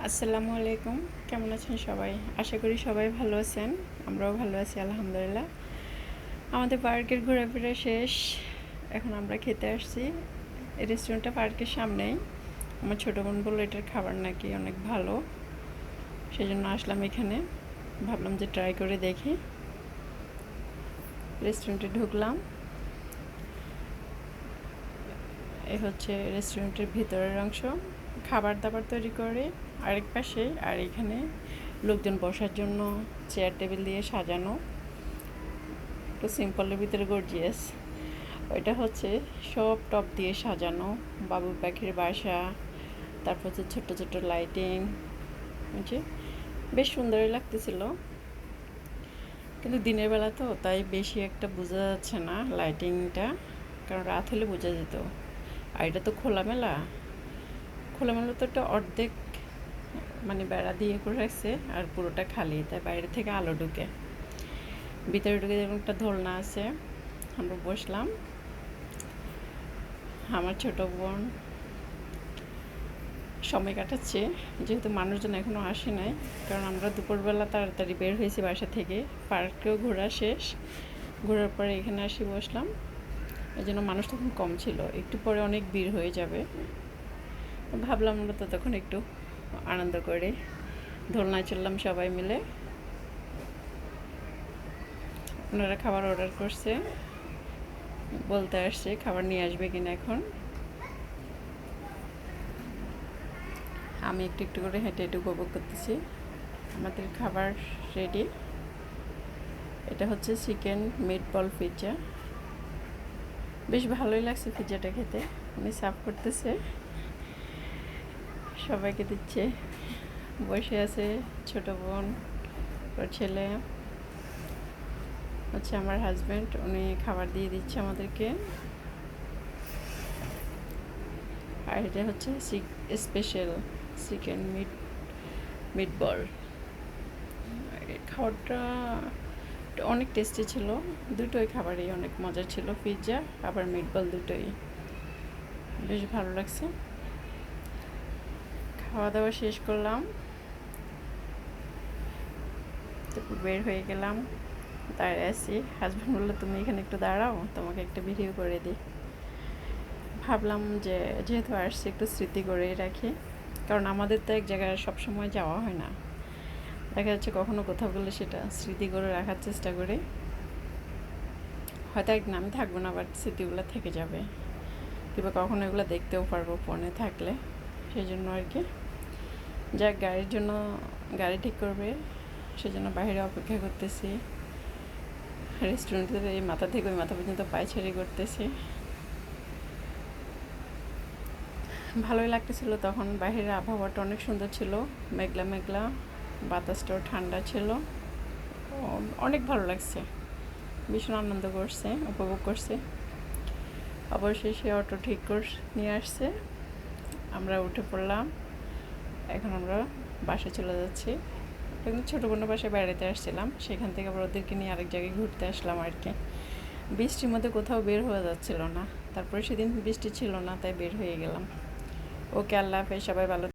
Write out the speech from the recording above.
আসসালামু আলাইকুম। কেমন আছেন সবাই? আশা করি সবাই ভালো আছেন। আমরাও ভালো আছি আলহামদুলিল্লাহ। আমাদের পার্কের ঘোরাফেরা শেষ। এখন আমরা খেতে আসছি। এই রেস্টুরেন্টটা পার্কের সামনেই। আমার ছোটো বোন বললো এটার খাবার নাকি অনেক ভালো, সেজন্য আসলাম এখানে। ভাবলাম যে ট্রাই করে দেখি। রেস্টুরেন্টে ঢুকলাম। এই হচ্ছে রেস্টুরেন্টের ভিতরের অংশ। খাবার দাবার তৈরি করে আরেক পাশে, আর এখানে লোকজন বসার জন্য চেয়ার টেবিল দিয়ে সাজানো, একটু সিম্পলের ভিতরে গর্জিয়াস। ওইটা হচ্ছে সব টপ দিয়ে সাজানো, বাবু পাখির বাসা, তারপর হচ্ছে ছোট্ট ছোট্ট লাইটিং, বুঝছি বেশ সুন্দরই লাগতেছিল। কিন্তু দিনের বেলা তো, তাই বেশি একটা বোঝা যাচ্ছে না লাইটিংটা, কারণ রাত হলে বোঝা যেত। আর এটা তো খোলামেলা, খোলামেলা তো একটা অর্ধেক মানে বেড়া দিয়ে করে রাখছে, আর পুরোটা খালি, তাই বাইরে থেকে আলো ঢুকে। ভিতরে ঢুকে যেমন একটা দোলনা আছে, আমরা বসলাম। আমার ছোট বোন সময় কাটাচ্ছে, যেহেতু মানুষজন এখনও আসে নাই, কারণ আমরা দুপুরবেলা তাড়াতাড়ি বের হয়েছি বাসা থেকে। পার্কেও ঘোরা শেষ, ঘোরার পরে এখানে আসি বসলাম। এই জন্য মানুষ তখন কম ছিল, একটু পরে অনেক ভিড় হয়ে যাবে। ভাবলাম আমরা তো তখন একটু আনন্দ করে দোলনায় চললাম সবাই মিলে। ওনারা খাবার অর্ডার করছে, বলতে আসছে খাবার নিয়ে আসবে কিনা। এখন আমি একটু একটু করে হেঁটে হেঁটে উপভোগ করতেছি। আমাদের খাবার রেডি। এটা হচ্ছে চিকেন মিটবল পিৎজা। বেশ ভালোই লাগছে পিৎজাটা খেতে। উনি সার্ভ করতেছে, সবাইকে দিচ্ছে। বসে আছে ছোট বোন, ওর ছেলে, হচ্ছে আমার হাজব্যান্ড, উনি খাবার দিয়ে দিচ্ছে আমাদেরকে। আর এটা হচ্ছে স্পেশাল চিকেন মিটবল। খাবারটা অনেক টেস্টি ছিল, দুটোই খাবারই অনেক মজা ছিল, পিৎজা আবার মিটবল দুটোই বেশ ভালো লাগছে। খাওয়া দাওয়া শেষ করলাম, তারপর বের হয়ে গেলাম। দাঁড়িয়ে আছি, হাজব্যান্ড বললো তুমি এখানে একটু দাঁড়াও, তোমাকে একটা ভিডিও করে দিই। ভাবলাম যে যেহেতু আসছি একটু স্মৃতি করেই রাখি, কারণ আমাদের তো এক জায়গায় সবসময় যাওয়া হয় না। দেখা যাচ্ছে কখনো কোথাও গেলে সেটা স্মৃতি করে রাখার চেষ্টা করি। হয়তো একদিন আমি থাকবো না, বাট স্মৃতিগুলো থেকে যাবে, কিংবা কখনো এগুলো দেখতেও পারবো ফোনে থাকলে। সেই জন্য আর কি, যাক গাড়ির জন্য, গাড়ি ঠিক করবে সেজন্য বাইরে অপেক্ষা করতেছি। রেস্টুরেন্টের এই মাথা থেকে ওই মাথা পর্যন্ত পায়চারি করতেছি। ভালোই লাগতেছিল তখন, বাইরের আবহাওয়াটা অনেক সুন্দর ছিল, মেঘলা মেঘলা, বাতাসটাও ঠান্ডা ছিল, অনেক ভালো লাগছে। ভীষণ আনন্দ করছে, উপভোগ করছে। অবশ্যই সে অটো ঠিক করে নিয়ে আসছে, আমরা উঠে পড়লাম। এখন আমরা বাসায় চলে যাচ্ছি। একদম ছোটো বোনের বাসায় বেড়াতে আসছিলাম, সেখান থেকে আবার ওদেরকে নিয়ে আরেক জায়গায় ঘুরতে আসলাম আর কি। বৃষ্টির মধ্যে কোথাও বের হয়ে যাচ্ছিল না, তারপরে সেদিন বৃষ্টি ছিল না, তাই বের হয়ে গেলাম। ওকে, আল্লাহ হাফেজ, সবাই ভালো।